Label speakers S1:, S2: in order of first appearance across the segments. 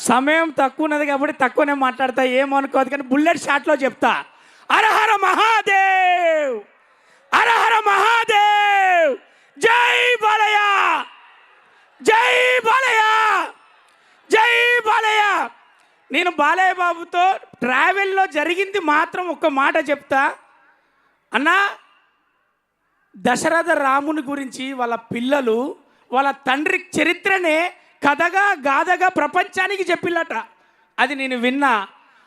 S1: సమయం తక్కువ ఉన్నది కాబట్టి తక్కువనే మాట్లాడతా, ఏమనుకోదు. కానీ బుల్లెట్ షాట్లో చెప్తా, హరహర మహాదేవ్, హరహర మహాదేవ్, జై బాలయ్య, జై బాలయ్య, జై బాలయ్య. నేను బాలయ్య బాబుతో ట్రావెల్లో జరిగింది మాత్రం ఒక్క మాట చెప్తా అన్నా. దశరథ రాముని గురించి వాళ్ళ పిల్లలు వాళ్ళ తండ్రి చరిత్రనే కథగా గాథగా ప్రపంచానికి చెప్పిల్లట. అది నేను విన్నా.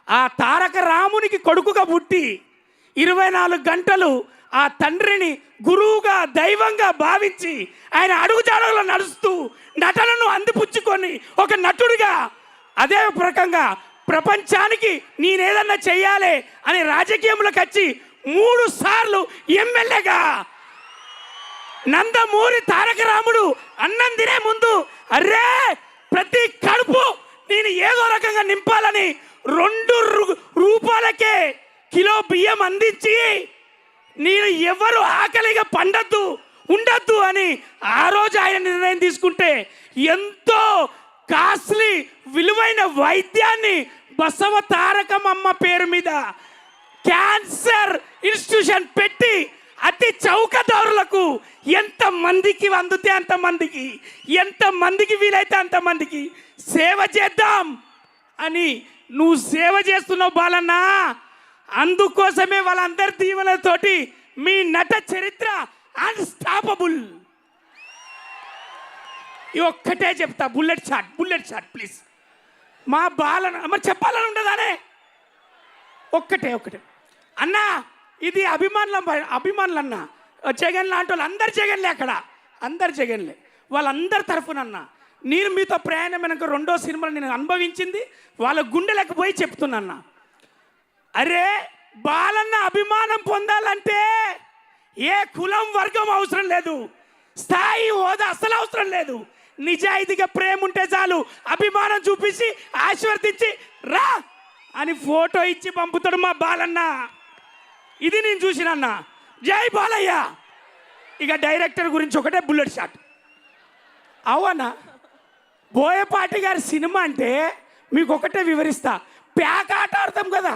S1: ఆ తారక రామునికి కొడుకుగా పుట్టి 24 గంటలు ఆ తండ్రిని గురువుగా దైవంగా భావించి ఆయన అడుగుజాడలో నడుస్తూ నటనను అందిపుచ్చుకొని ఒక నటుడిగా అదే రకంగా ప్రపంచానికి నేనేదన్నా చెయ్యాలి అని రాజకీయంలోకి వచ్చి 3 సార్లు ఎమ్మెల్యేగా నందమూరి తారక రాముడు అన్నం తినే ముందు అరే ప్రతి కడుపు నేను ఏదో రకంగా నింపాలని 2 రూపాయలకే కిలో బియ్యం అందించి నేను ఎవరు ఆకలిగా ఉండద్దు అని ఆ రోజు ఆయన నిర్ణయం తీసుకుంటే ఎంతో కాస్ట్లీ విలువైన వైద్యాన్ని బసవ తారకమ్మ పేరు మీద క్యాన్సర్ ఇన్స్టిట్యూషన్ పెట్టి అతి చౌకదారులకు ఎంతమందికి అందుతే అంతమందికి, ఎంతమందికి వీలైతే అంతమందికి సేవ చేద్దాం అని నువ్వు సేవ చేస్తున్నావు బాలన్న. అందుకోసమే వాళ్ళందరి దీవెనతోటి మీ నట చరిత్ర అన్స్టాపబుల్. ఒక్కటే చెప్తా, బుల్లెట్ షాట్ ప్లీజ్. మా బాలన్న మరి చెప్పాలని ఉండదానే. ఒక్కటే అన్నా, ఇది అభిమానులు అన్న. జగన్ లాంటి వాళ్ళు అందరు జగన్లే, అక్కడ అందరు జగన్లే. వాళ్ళందరి తరఫునన్నా నేను మీతో ప్రయాణమైనాక 2వ సినిమాలో నేను అనుభవించింది వాళ్ళ గుండెలకు పోయి చెప్తున్నా. అరే బాలన్న అభిమానం పొందాలంటే ఏ కులం వర్గం అవసరం లేదు, స్థాయి హోదా అసలు అవసరం లేదు. నిజాయితీగా ప్రేమ ఉంటే చాలు. అభిమానం చూపించి ఆశీర్వదించి రా అని ఫోటో ఇచ్చి పంపుతాడు మా బాలన్న. ఇది నేను చూసినన్నా. జై బాలయ్య. ఇక డైరెక్టర్ గురించి ఒకటే బుల్లెట్ షాట్. అవునా, బోయపాటి గారి సినిమా అంటే మీకు ఒకటే వివరిస్తా. ప్యాక్ ఆట ఆడతాం కదా,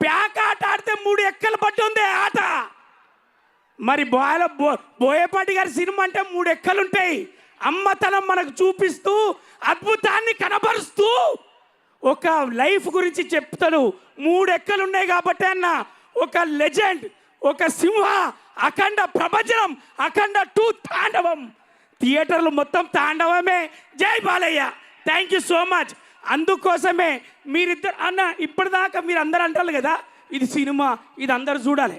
S1: ప్యాక్ ఆట ఆడితే 3 ఎక్కలు పట్టి ఉంది ఆట. మరి బోయపాటి గారి సినిమా అంటే 3 ఎక్కలు ఉంటాయి. అమ్మతనం మనకు చూపిస్తూ అద్భుతాన్ని కనబరుస్తూ ఒక లైఫ్ గురించి చెప్తాడు. 3 ఎక్కలు ఉన్నాయి కాబట్టి అన్న ఒక లెజెండ్, ఒక సింహ, అఖండ ప్రభంజనం, అఖండ 2 తాండవం. థియేటర్లు మొత్తం తాండవమే. జై Balayya. Thank you so much. అందుకోసమే మీరిద్దరు అన్న ఇప్పటిదాకా మీరు అందరూ అంటారు కదా ఇది సినిమా, ఇది అందరు చూడాలి.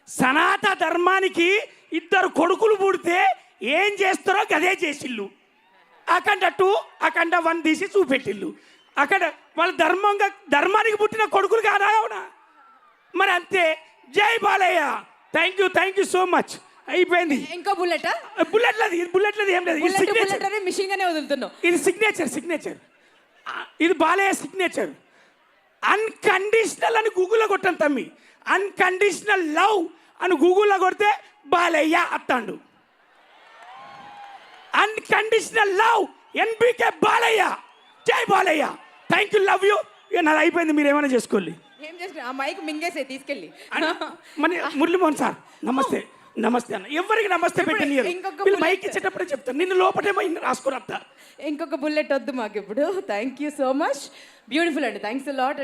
S1: సనాతన ధర్మానికి 2 కొడుకులు పుడితే ఏం చేస్తారో గదే చేసిళ్ళు. అఖండ 2, అఖండ 1 తీసి చూపెట్టిళ్ళు. అక్కడ వాళ్ళ ధర్మానికి పుట్టిన కొడుకులు కాదా? అవునా? మరి అంతే. జై Balayya. Thank you so much. అయిపోయింది.
S2: ఇంకా బుల్లెట్
S1: ఏం లేదు. ఇది సిగ్నేచర్. ఇది బాలయ్య సిగ్నేచర్. అన్కండిషనల్ అని గూగుల్లో కొట్టాను తమ్మి. అన్కండిషనల్ లవ్ అని గూగుల్లో కొడితే బాలయ్య అత్తాండు. Unconditional love NBK Balayya. జై Balayya. Thank you, love you. ఇక నాది అయిపోయింది, మీరు ఏమైనా చేసుకోండి.
S2: ఏం చేసుకున్నా మైక్ మింగేసే తీసుకెళ్ళి.
S1: మురళీమోహన్ సార్ నమస్తే అన్న. ఎవరికి నమస్తే పెట్టి మైక్ ఇచ్చేటప్పుడే చెప్తాను. నిన్ను లోపటేమో రాసుకుని వస్తా.
S2: ఇంకొక బుల్లెట్ వద్దు మాకు ఇప్పుడు. Thank you so much. Beautiful అండి. Thanks a lot.